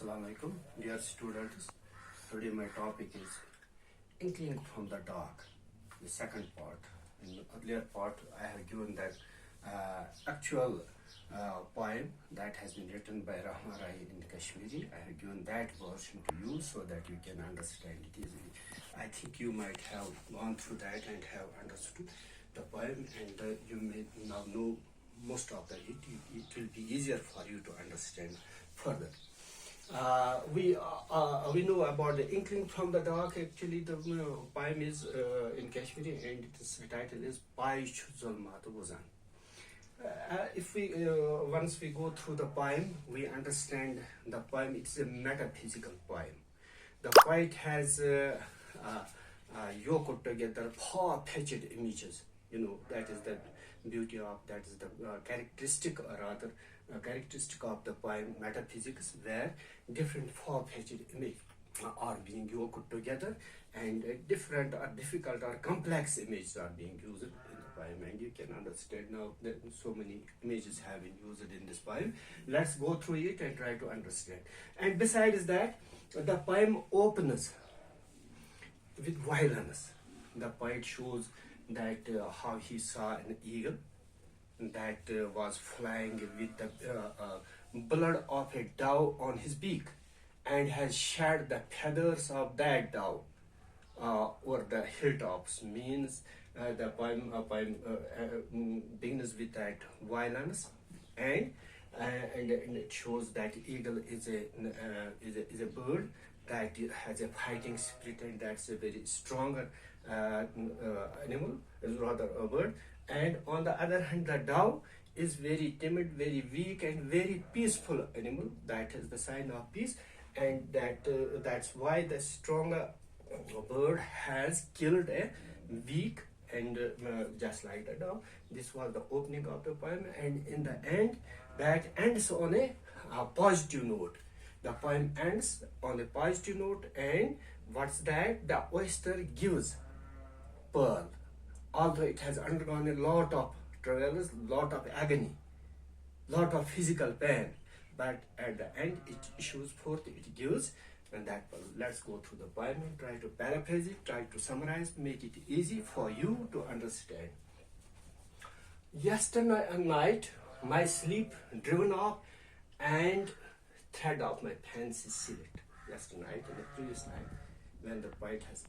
Assalamu alaikum, dear students. Today my topic is Inkling from the Dark, the second part. In the earlier part, I have given that actual poem that has been written by Rehman Rahi in Kashmiri. I have given that version to you so that you can understand it easily. I think you might have gone through that and have understood the poem, and you may now know most of it. It will be easier for you to understand further. We know about the Inkling from the Dark. Actually, the poem is in Kashmiri, and its title is Pai Zulmat Buzan. If we once we go through the poem, we understand the poem. It's a metaphysical poem. The poet has yoked together far-fetched images. That is the beauty of, that is the characteristic, or rather characteristic of the poem metaphysics, where different far-fetched images are being yoked together, and different or difficult or complex images are being used in the poem, and you can understand now that so many images have been used in this poem. Let's go through it and try to understand. And besides that, the poem opens with violence. The poet shows that how he saw an eagle that was flying with the blood of a dove on his beak, and has shed the feathers of that dove over the hilltops. Means the poem begins with that violence, and it shows that eagle is a bird that has a fighting spirit, and that's a very stronger animal, rather a bird. And on the other hand, the dove is very timid, very weak, and very peaceful animal. That is the sign of peace, and that's why the stronger bird has killed a weak, and just like the dove. This was the opening of the poem, and in the end, that ends on a positive note. The poem ends on a positive note, and what's that? The oyster gives pearl. Although it has undergone a lot of travails, lot of agony, lot of physical pain, but at the end it issues forth, it gives, and that pearl. Let's go through the poem and try to paraphrase it, try to summarize, make it easy for you to understand. Yesterday night, my sleep driven off, and thread of my fancy sealed. Yesterday night, and the previous night, when the poet has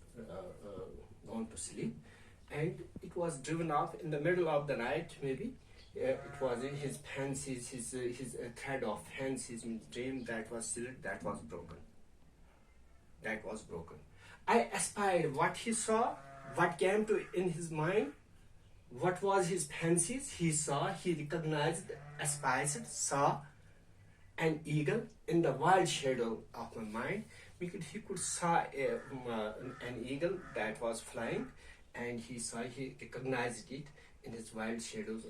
gone to sleep, and it was driven off in the middle of the night, maybe. It was in his fancies, his thread of fancies, means dream that was sealed, that was broken. That was broken. I espied what he saw, what came to in his mind, what was his fancies. He saw, he recognized, espied, saw an eagle in the wild shadow of my mind, because he could saw an eagle that was flying, and he recognized it in his wild shadows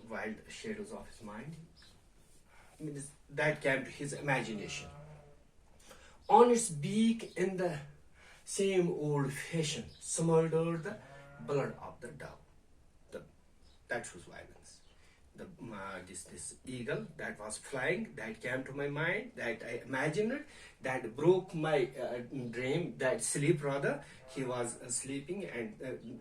of his mind. That came to his imagination. On its beak, in the same old fashion, smoldered the blood of the dove. That was violence. This eagle that was flying, that came to my mind, that I imagined, that broke my dream, that sleep rather. He was sleeping, and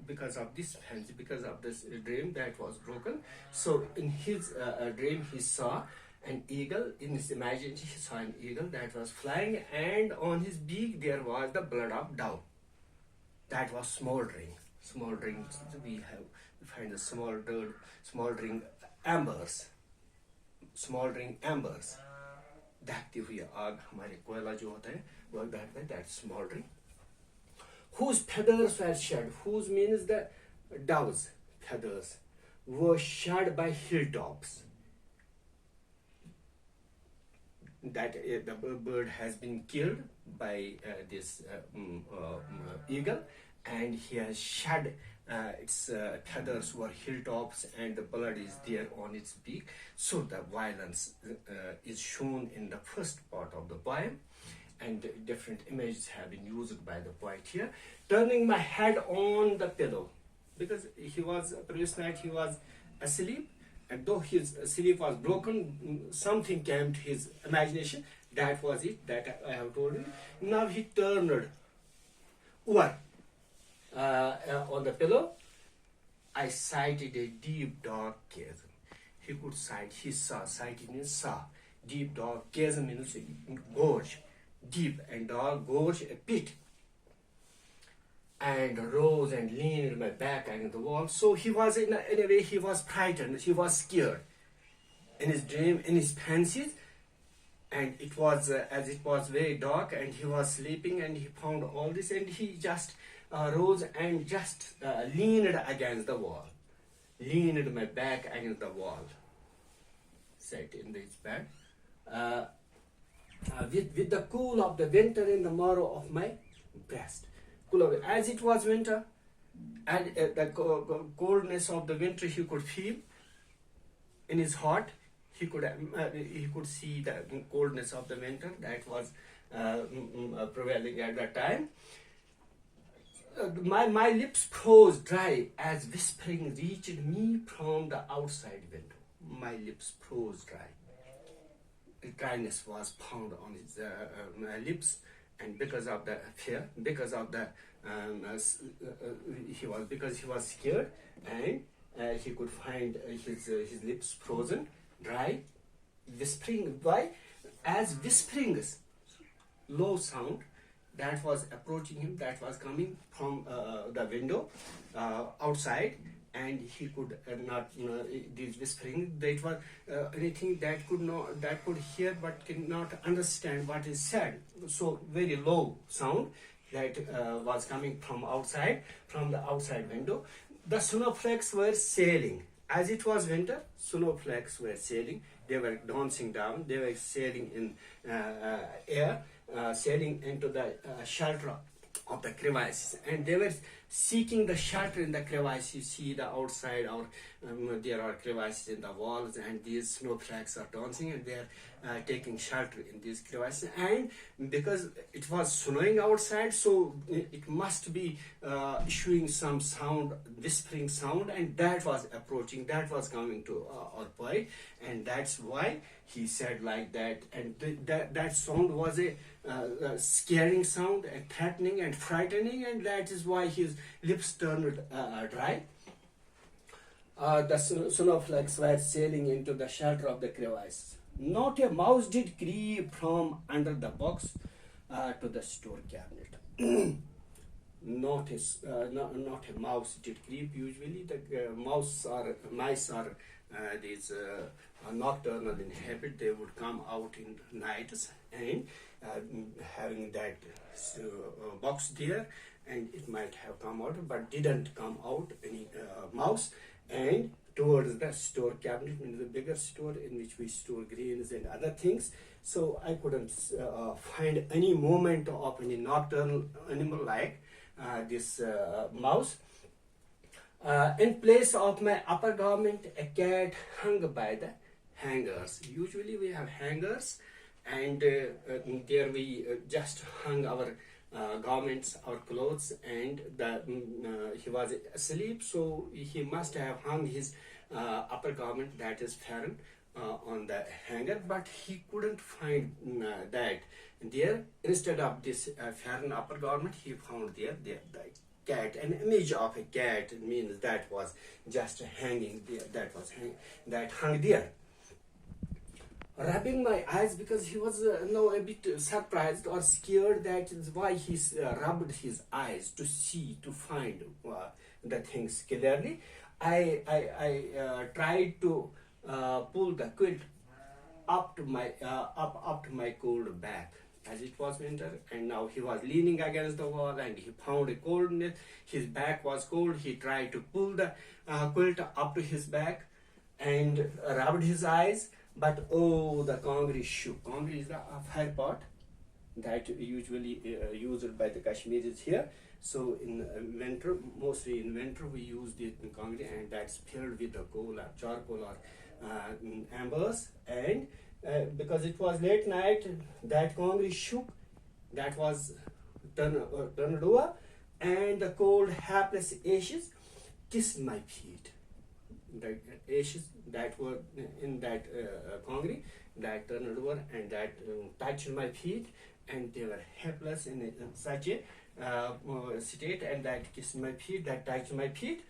because of this fancy, because of this dream that was broken. So in his dream he saw an eagle. In his imagination he saw an eagle that was flying, and on his beak there was the blood of dove that was smoldering. We find the smoldering embers. देखते हुए आग, हमारे कोयला जो होता है वो बैठता है, that smoldering. Whose feathers were shed? Whose means the dove's feathers were shed by hilltops. That the bird has been killed by this eagle, and he has shed its feathers were hilltops, and the blood is there on its beak. So the violence is shown in the first part of the poem, and different images have been used by the poet here. Turning my head on the pillow, because previous night he was asleep, and though his sleep was broken, something came to his imagination, That was it, that I have told you. Now he turned over on the pillow. I sighted a deep dark chasm. He could sight, he saw, sighted means saw. Deep dark chasm means gorge, deep and dark gorge, a pit. And rose and leaned my back against the wall. So he was in a way, he was frightened, he was scared. In his dream, in his fancies, and it was as it was very dark, and he was sleeping, and he found all this, and he just rose and just leaned against the wall, leaned my back against the wall, sat in his bed, with the cool of the winter in the marrow of my breast. Cool of, as it was winter, and the coldness of the winter he could feel in his heart. He could see the coldness of the winter that was prevailing at that time. My lips froze dry as whispering reached me from the outside window. My lips froze dry. Dryness was found on his lips, and because of the fear, because of the because he was scared, and he could find his lips frozen dry, whispering. Why? As whisperings, low sound that was approaching him, that was coming from the window outside, and he could not, these whispering, that was anything that could hear but cannot understand what is said. So very low sound that was coming from outside, from the outside window. The snowflakes were sailing. As it was winter, snowflakes were sailing. They were dancing down. They were sailing in air, sailing into the shelter of the crevices, and they were seeking the shelter in the crevice. You see the outside, or there are crevices in the walls, and these snowflakes are dancing, and they are taking shelter in these crevices. And because it was snowing outside, so it must be issuing some sound, whispering sound, and that was approaching, that was coming to our boy, and that's why he said like that. And that sound was a scaring sound, and threatening and frightening, and that is why his lips turned dry. The snowflakes were sailing into the shelter of the crevice. Not a mouse did creep from under the box to the store cabinet. Not a mouse did creep. Usually the mice are these nocturnal in habit. They would come out in nights, and having that box there, and it might have come out, but didn't come out any mouse. And towards the store cabinet, in the bigger store in which we store grains and other things. So I couldn't find any movement of any nocturnal animal like this mouse. In place of my upper garment, a cat hung by the hangers. Usually we have hangers, and there we just hung our garments, our clothes, and he was asleep, so he must have hung his upper garment, that is farron, on the hanger, but he couldn't find that there. Instead of this farron upper garment, he found there the cat. An image of a cat means that was just hanging there, that hung there. Rubbing my eyes, because he was a bit surprised or scared. That is why he rubbed his eyes to see, to find the things clearly. I tried to pull the quilt up to my cold back, as it was winter, and now he was leaning against the wall, and he found a coldness. His back was cold. He tried to pull the quilt up to his back and rubbed his eyes. But oh, the congri shook. Congri is the fire pot that usually used by the Kashmiris here. So in winter, mostly in winter, we use the congri, and that's filled with the coal or charcoal or embers. And because it was late night, that congri shook. That was turned over, and the cold, helpless ashes kissed my feet. The ashes that were in that congri that turned over and that touched my feet, and they were helpless in such a state, and that kissed my feet, that touched my feet,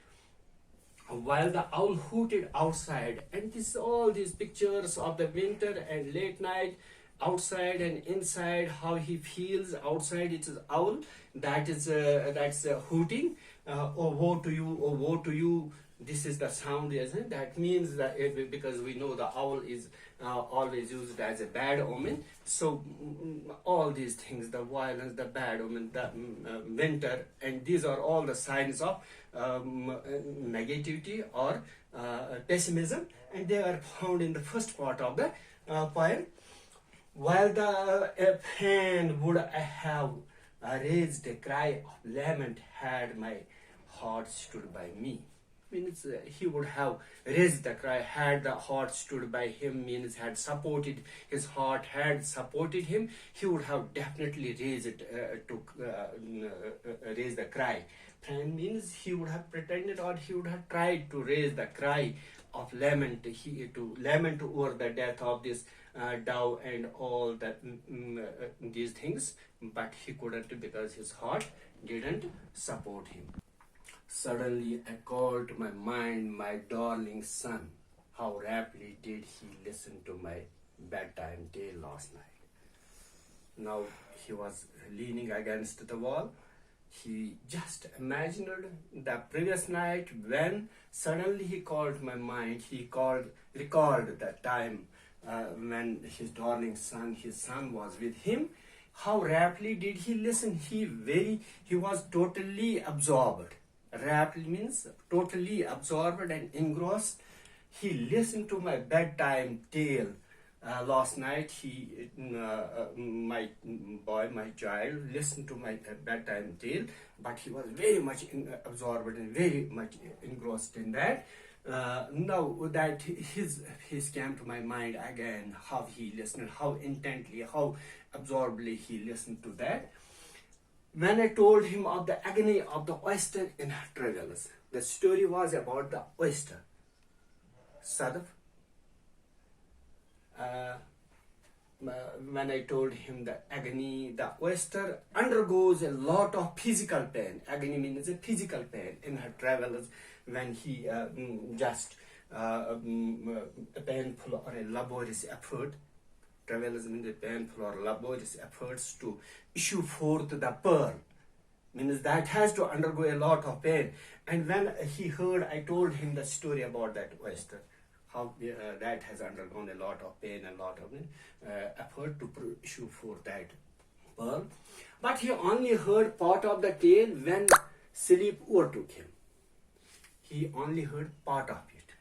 while the owl hooted outside. And this all these pictures of the winter and late night, outside and inside, how he feels outside. It is owl that is that's hooting. Oh woe to you, oh woe to you. This is the sound, isn't it? That means that because we know the owl is always used as a bad omen. So all these things, the violence, the bad omen, the winter, and these are all the signs of negativity or pessimism, and they are found in the first part of the poem. While the pen would have raised a cry of lament had my heart stood by me. Means he would have raised the cry had the heart stood by him, means had supported his heart, had supported him, he would have definitely raised it to raise the cry. And means he would have pretended, or he would have tried to raise the cry of lament, to lament over the death of this dove and all that these things, but he couldn't because his heart didn't support him. Suddenly I called to my mind my darling son. How rapidly did he listen to my bedtime tale last night. Now he was leaning against the wall. He just imagined the previous night when suddenly he called my mind. He recalled that time when his darling son, his son was with him. How rapidly did he listen? He was totally absorbed. Rapidly means totally absorbed and engrossed. He listened to my bedtime tale last night. My boy, my child, listened to my bedtime tale, but he was very much absorbed and very much engrossed in that. Now that his came to my mind again, how he listened, how intently, how absorbedly he listened to that. When I told him of the agony of the oyster in her travails, the story was about the oyster. Sadaf. When I told him the agony, the oyster undergoes a lot of physical pain. Agony means a physical pain in her travels when he just a painful or a laborious effort. Travels means a painful or laborious efforts to issue forth the pearl. Means that has to undergo a lot of pain. And when he heard, I told him the story about that oyster, how that has undergone a lot of pain and a lot of effort to issue forth that pearl. But he only heard part of the tale when sleep overtook him. He only heard part of it,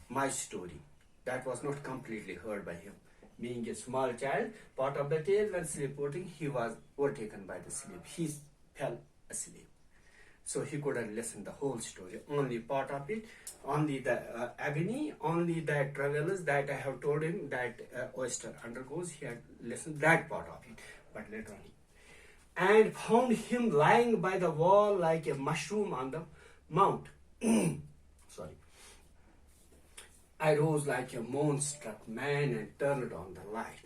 my story. That was not completely heard by him. Being a small child, part of the tale when sleep overtook, he was overtaken by the sleep. He fell asleep. So he couldn't listen the whole story, only part of it, only the agony, only the travails that I have told him that oyster undergoes. He had listened that part of it, but later on. And found him lying by the wall like a mushroom on the mount. Sorry. I rose like a moon-struck man and turned on the light.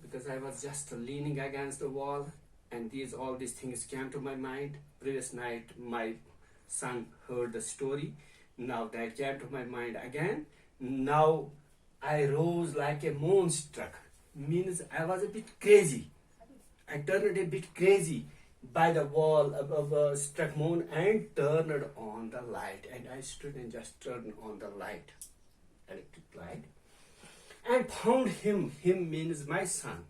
Because I was just leaning against the wall, and all these things came to my mind. Previous night, my son heard the story. Now that came to my mind again. Now I rose like a moonstruck. Means I was a bit crazy. I turned a bit crazy by the wall of struck moon and turned on the light. And I stood and just turned on the light, electric light, and found him. Him means my son.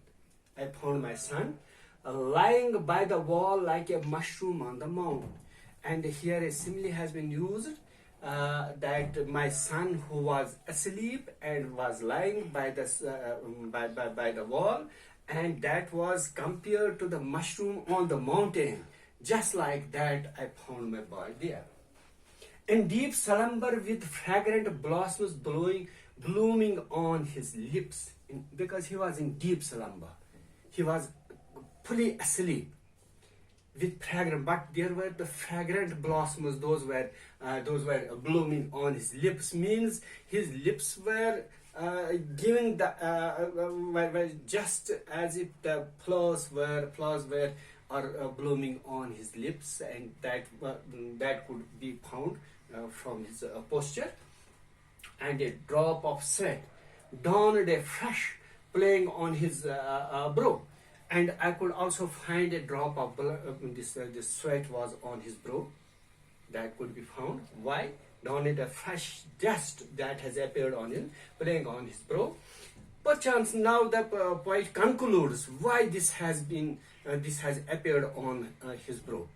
I found my son lying by the wall like a mushroom on the mound. And here a simile has been used that my son who was asleep and was lying by the wall, and that was compared to the mushroom on the mountain. Just like that, I found my boy there. In deep slumber with fragrant blossoms blooming on his lips, because he was in deep slumber. He was fully asleep with fragrant, but there were the fragrant blossoms. Those were blooming on his lips. Means his lips were giving the just as if the flowers were are blooming on his lips, and that could be found from his posture. And a drop of sweat dawned afresh, playing on his brow. And I could also find a drop of this sweat was on his brow. That could be found. Why? Dawned a fresh dust that has appeared on him, playing on his brow. Perchance now the poet concludes why this has appeared on his brow.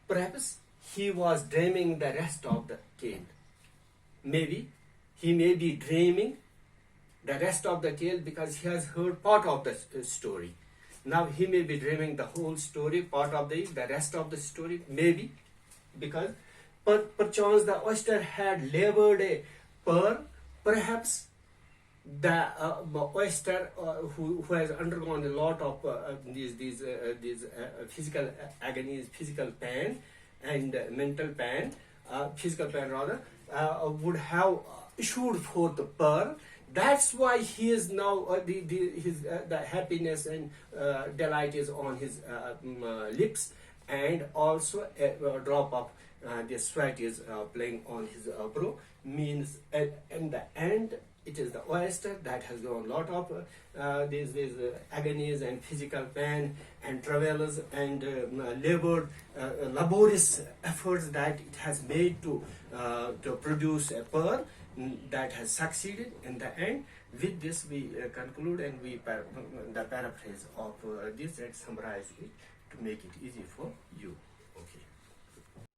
Perhaps he was dreaming the rest of the tale. Maybe he may be dreaming the rest of the tale because he has heard part of the story. Now he may be dreaming the whole story, part of the rest of the story, maybe, because perchance the oyster had labored a pearl. Perhaps the oyster who has undergone a lot of these physical agonies, physical pain and mental pain, physical pain rather, would have issued forth the pearl. That's why he is now the happiness and delight is on his lips, and also a drop of the sweat is playing on his brow. Means in the end, it is the oyster that has gone a lot of these agonies and physical pain and travails and laborious efforts that it has made to produce a pearl that has succeeded in the end. With this, we conclude, and we the paraphrase of this and summarize it to make it easy for you. Okay.